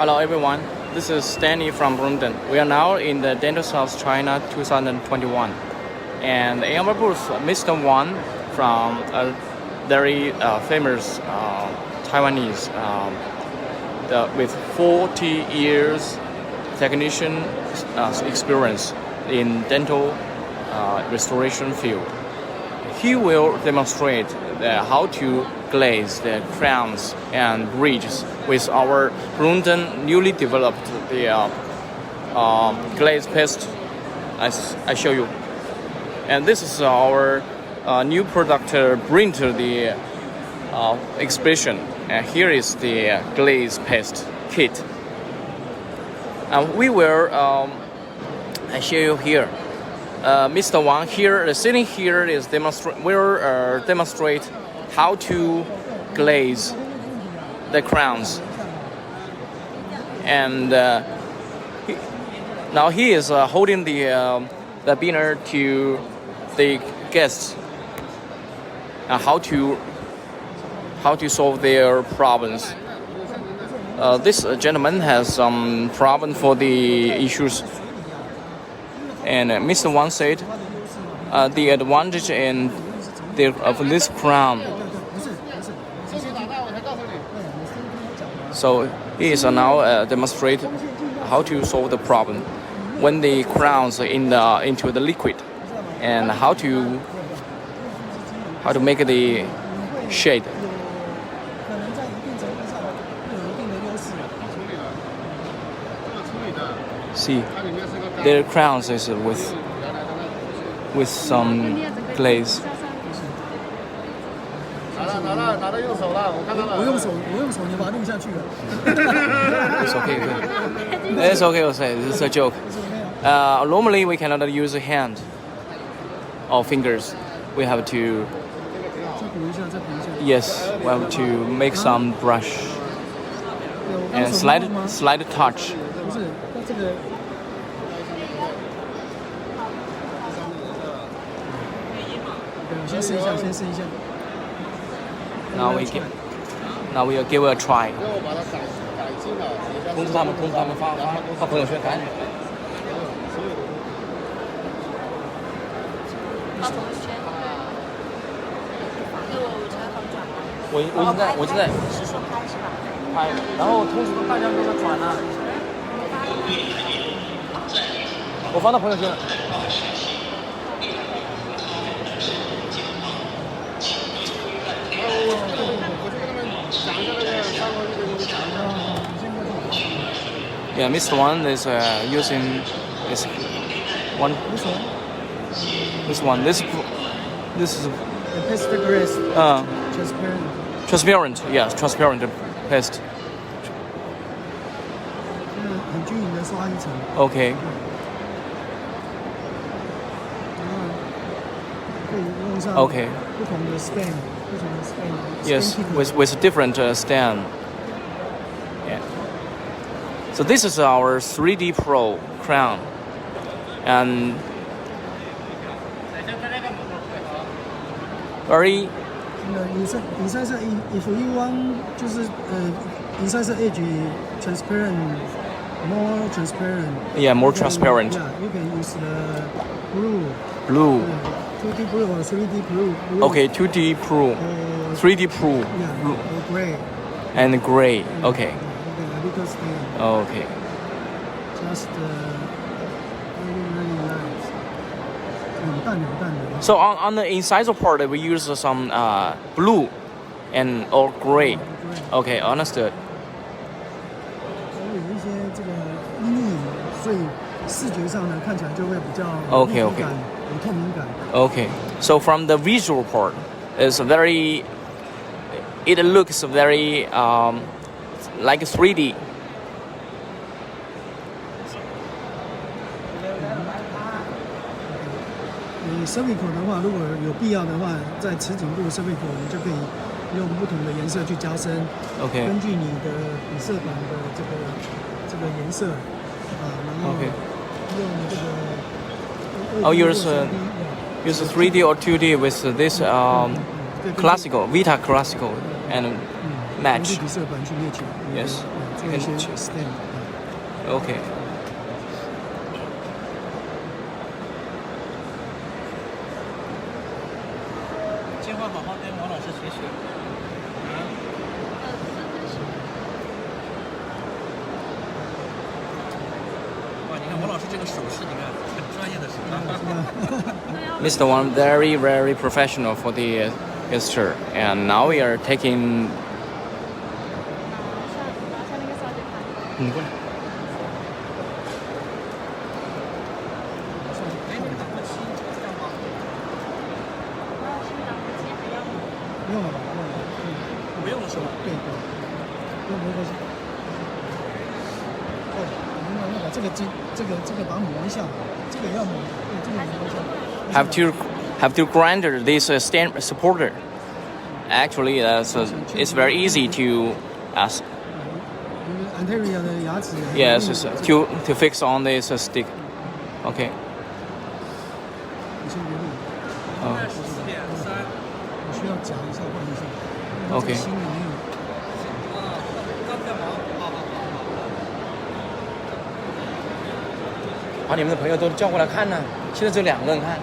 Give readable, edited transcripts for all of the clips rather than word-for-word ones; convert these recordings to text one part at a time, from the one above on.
Hello everyone, this is Stanley from Bloomden. We are now in the Dental South China 2021. And in our booth, Mr. Wang from a very famous Taiwanese with 40 years technician experience in dental restoration field. He will demonstrate how to glaze the crowns and bridges with our Bloomden newly developed the glaze paste. I show you. And this is our new product bring to the exhibition. And here is the glaze paste kit. And we will I show you here. Mr. Wang here, sitting here is demonstrate how to glaze the crowns, and now he is holding the beaner to the guests, how to solve their problems. This gentleman has some problem for the issues. And Mr. Wang said the advantage of this crown. So he is now demonstrate how to solve the problem when the crowns into the liquid, and how to make the shade. See, their crowns is with some glaze. It's okay. It's okay. I'll say this is a joke. Normally we cannot use a hand or fingers. We have to. Yes, we have to make some brush and slight touch. Now we will give it a try. 通知他们发朋友圈赶紧。发朋友圈。我现在是说拍是吧？拍，然后通知大家都在转呢。我发到朋友圈了。Yeah, Mr. Wang is using this one. This one. This is transparent. Yes, transparent paste. Okay. Okay. Yes, with different stand. Yeah. So this is our 3D Pro crown, and very. Inside, if you want, inside edge transparent, more transparent. Yeah, more transparent. Yeah, you can use the blue. 2D blue or 3D blue. Okay, 2D blue, 3D blue. Yeah, blue. Or gray. And gray. Yeah, Okay. Okay. Just really nice. So on the inside part, we use some blue or gray. Okay, understood. Okay. Okay. So from the visual part, it looks very like 3D. cervical 的话，如果有必要的话，在持紧度 cervical 我们就可以用不同的颜色去加深。OK。根据你的底色板的这个颜色然后用这个。Oh, use 3D or 2D with this classical Vita classical and match. 底色板去 match， Yes. 做一些 stamp。Okay. 计划好好跟王老师学学。哇，你看王老师这个手势，你看很专业的手势。Mr. Wang very very professional for the gesture, and now we are taking. 你过来。哎，那个打火机要吗？不用了吧？不用了是吧？对，不用没关系。哦，那把这个把它磨一下，这个也要磨，对，这个磨一下。Have to grind this stand supporter. Actually, it's very easy to anterior 的牙齿。yes to fix on this stick. Okay. 你先别录。14.3。我需要夹一下换一下。 OK 心里面有。钢片毛。好。把你们的朋友都叫过来看呢。现在只有2个人看。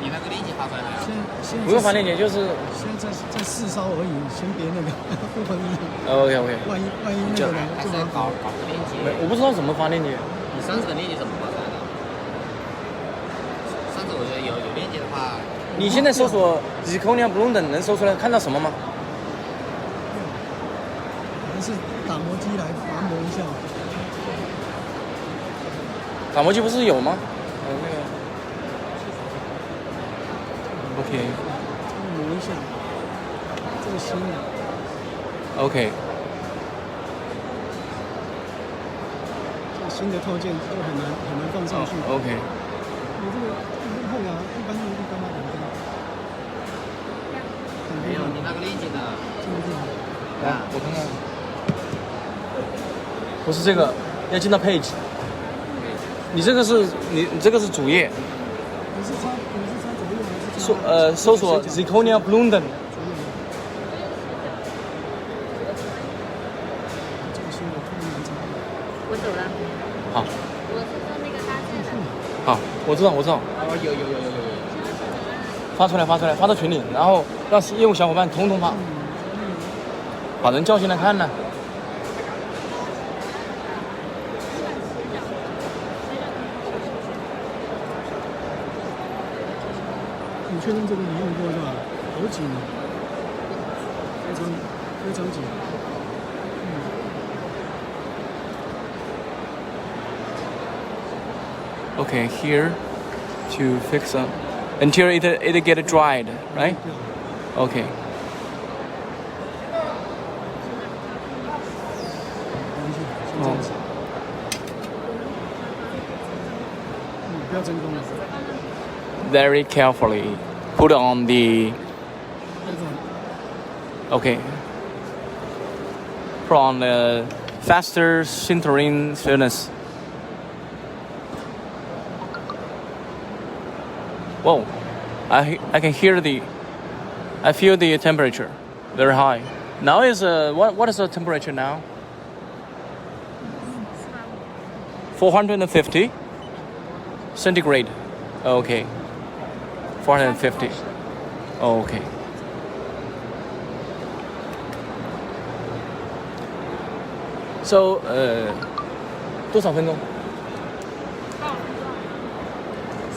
你那个链接发出来没有？不用发链接，就是现在在试烧而已，先别那个不分意。OK。万一那个呢？还是搞个链接。我不知道怎么发链接。你上次的链接怎么发出来的？上次我觉得有链接的话。你现在搜索 zirconia Bloomden 能搜出来看到什么吗？还是打磨机来拔磨一下。打磨机不是有吗？那个。OK。磨一下，这个新的。OK。这个新的套件都很难放上去。OK。你这个后牙一般嘛两根。没有，你那个链接的。这个地方。啊，我看看。不是这个，要进到 page。你这个是主页。你是插左右还是搜索 zirconia Bloomden。这个新的特别难找。我走了。好。我是做那个搭建的。好，我知道。哦，有。发出来，发到群里，然后让业务小伙伴统发，把人叫进来看呢。你确认这个你用过是吧？好紧，非常紧。Okay, here to fix until it get dried, right? Okay. 不要真空了。Very carefully put on the. Okay. Put on the faster sintering furnace. Whoa, I can hear I feel the temperature very high. Now is what is the temperature now? 450 centigrade. Okay. 450. Okay. So 多少分钟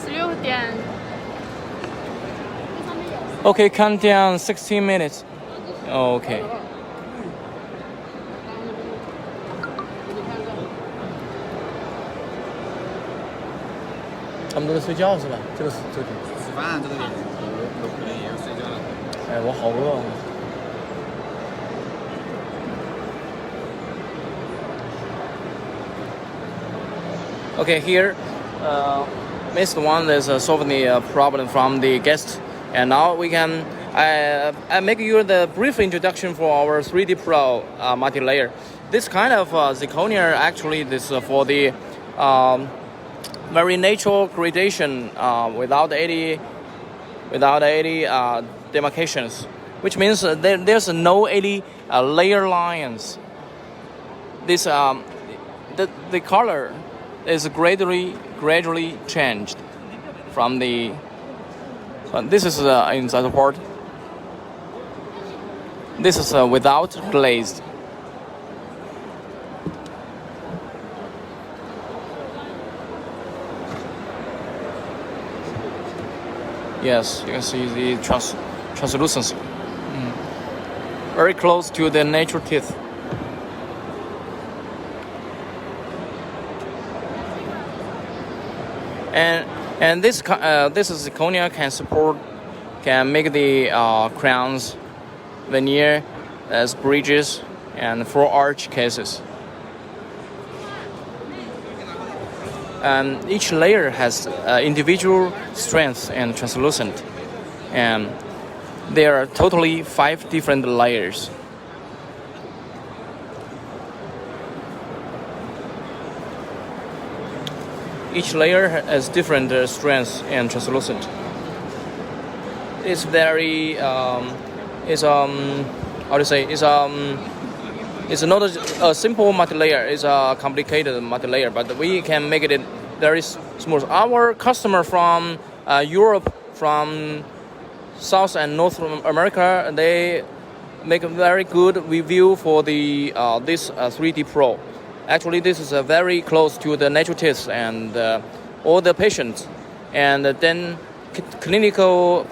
？16点。Okay, count down 16 minutes. Okay. 他们都在睡觉是吧？这个点。吃饭这个点，有可能也要睡觉了。哎，我好饿。Okay, here, Mr. Wang is solving the problem from the guest, and now we can. I make you the brief introduction for our 3D Pro multi-layer. This kind of zirconia actually this for the very natural gradation without any demarcations. which means there's no any layer lines. This the color is gradually changed from the. So this is inside part. This is without glazed. Yes, you can see the translucency. Very close to the natural teeth. And this zirconia can make the crowns, veneer, as bridges and full arch cases. And each layer has individual strength and translucent, and there are totally 5 different layers. Each layer has different strengths and translucent. It's very it's not a simple multi-layer. It's a complicated multi-layer, but we can make it very smooth. Our customer from Europe, from South and North America, they make a very good review for the this 3D Pro. Actually, this is very close to the natural teeth, and all the patients, and then clinical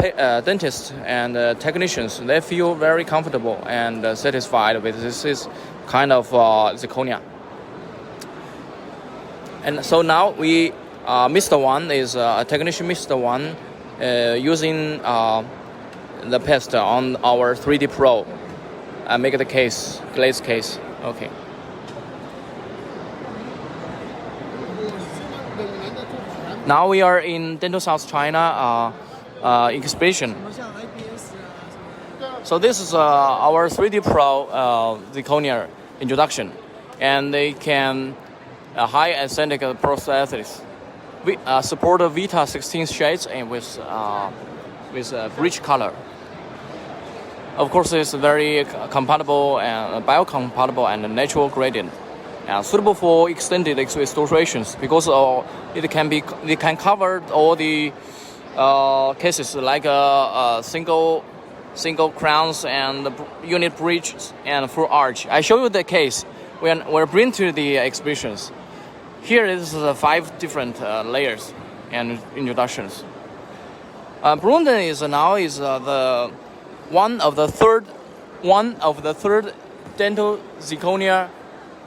dentists and technicians, they feel very comfortable and satisfied with this kind of zirconia. And so now we, Mr. One is a technician, Mr. One, using the paste on our 3D Pro, make the case, glaze case. Okay. Now we are in Dental South China exhibition. So this is our 3D Pro zirconia introduction, and they can high aesthetic prosthetics. We support Vita 16 shades and with rich color. Of course, it's very compatible and biocompatible and natural gradient. Suitable for extended restorations because it can cover all the cases like single crowns and unit bridges and full arch. I show you the case when we're bring to the exhibitions. Here is 5 different layers and introductions. Bloomden is now the one of the third dental zirconia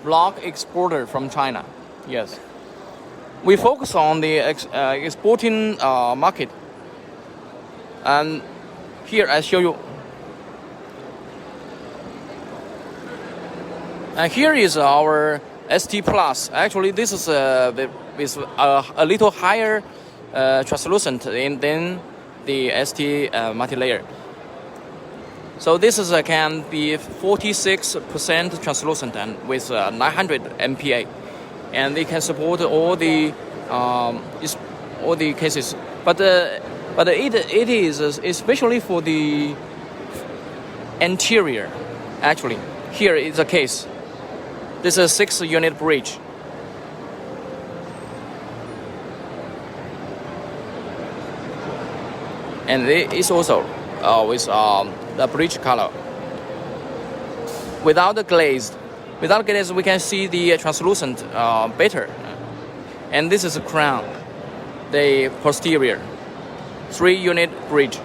block exporter from China. Yes, we focus on the exporting market, and here I show you. And here is our ST Plus. Actually, this is with a little higher translucent than the ST multi-layer. So this is can be 46% translucent and with 900 MPa, and they can support all the cases. But it is especially for the anterior. Actually, here is a case. This is a 6-unit bridge. And it is also with the bridge color. Without the glaze, we can see the translucent better. And this is a crown, the posterior, 3-unit bridge.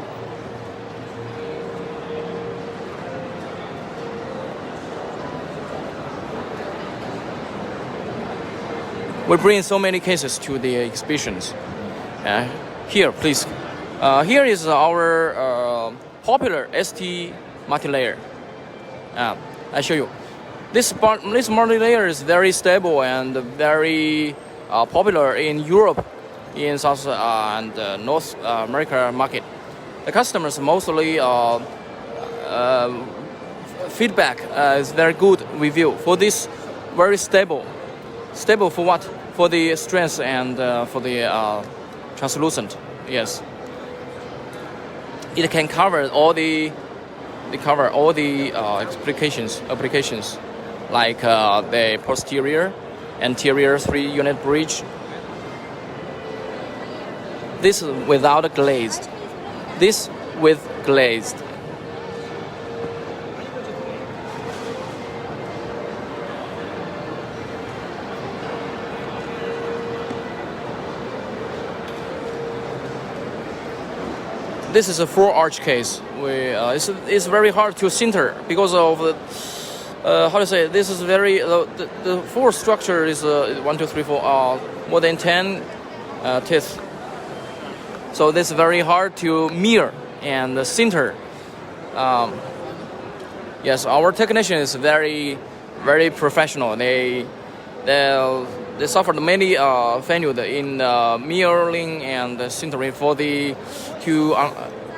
We bring so many cases to the exhibitions. Here, please. Here is our popular ST multi-layer. I show you. This multi-layer is very stable and very popular in Europe, in South and North America market. The customers mostly feedback is very good review for this, very stable. Stable for what? For the strength and for the translucent. Yes. It can cover all the they cover all the applications like the posterior, anterior 3-unit bridge. This without glazed. This with glazed. This is a 4-arch case. It's very hard to sinter because of the how to say. This is very the full structure is 1, 2, 3, 4 more than 10 teeth. So this is very hard to mirror and sinter. Yes, our technician is very professional. They suffered many failures in mirroring and sintering for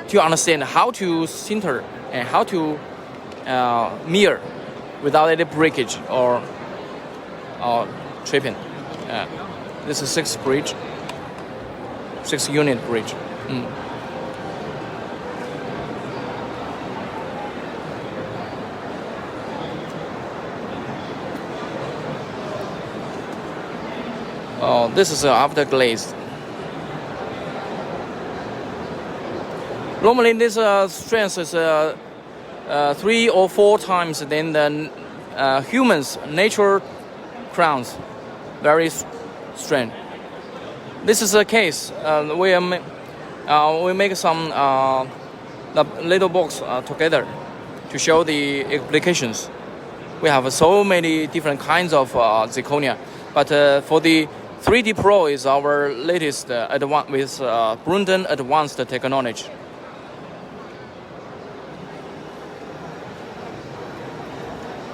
to understand how to sinter and how to mirror without any breakage or tripping. This is 6-unit bridge. This is after glazed. Normally, this strength is 3 or 4 times than the humans' natural crowns. Very strength. This is a case. We make some the little box together to show the applications. We have so many different kinds of zirconia, but for the 3D Pro is our latest with Bloomden advanced technology.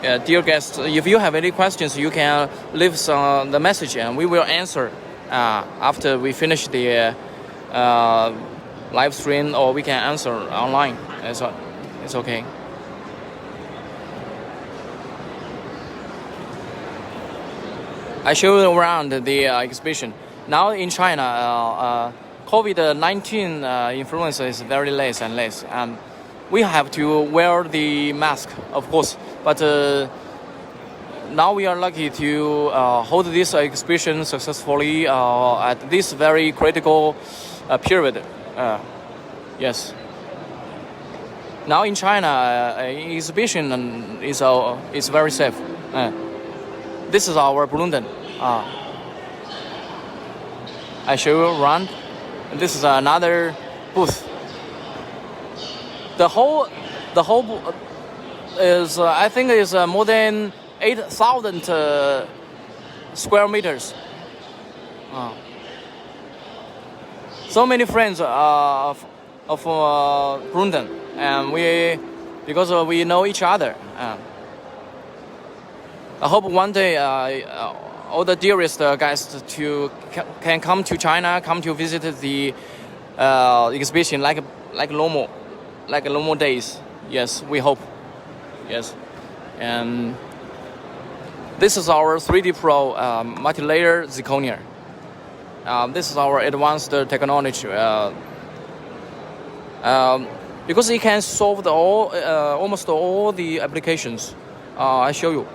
Dear guests, if you have any questions, you can leave the message and we will answer after we finish the live stream, or we can answer online. It's okay. I show you around the exhibition. Now in China, COVID-19 influence is very less and less. We have to wear the mask, of course, but now we are lucky to hold this exhibition successfully at this very critical period. Yes. Now in China, exhibition is very safe. This is our Bloomden. I show you around. This is another booth. The whole is I think is more than 8,000 square meters. So many friends of Bloomden, and because we know each other. I hope one day all the dearest guests can come to China, come to visit the exhibition like normal days. Yes, we hope. Yes, and this is our 3D Pro multi-layer zirconia. This is our advanced technology because it can solve almost all the applications. I show you.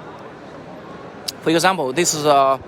For example, this is a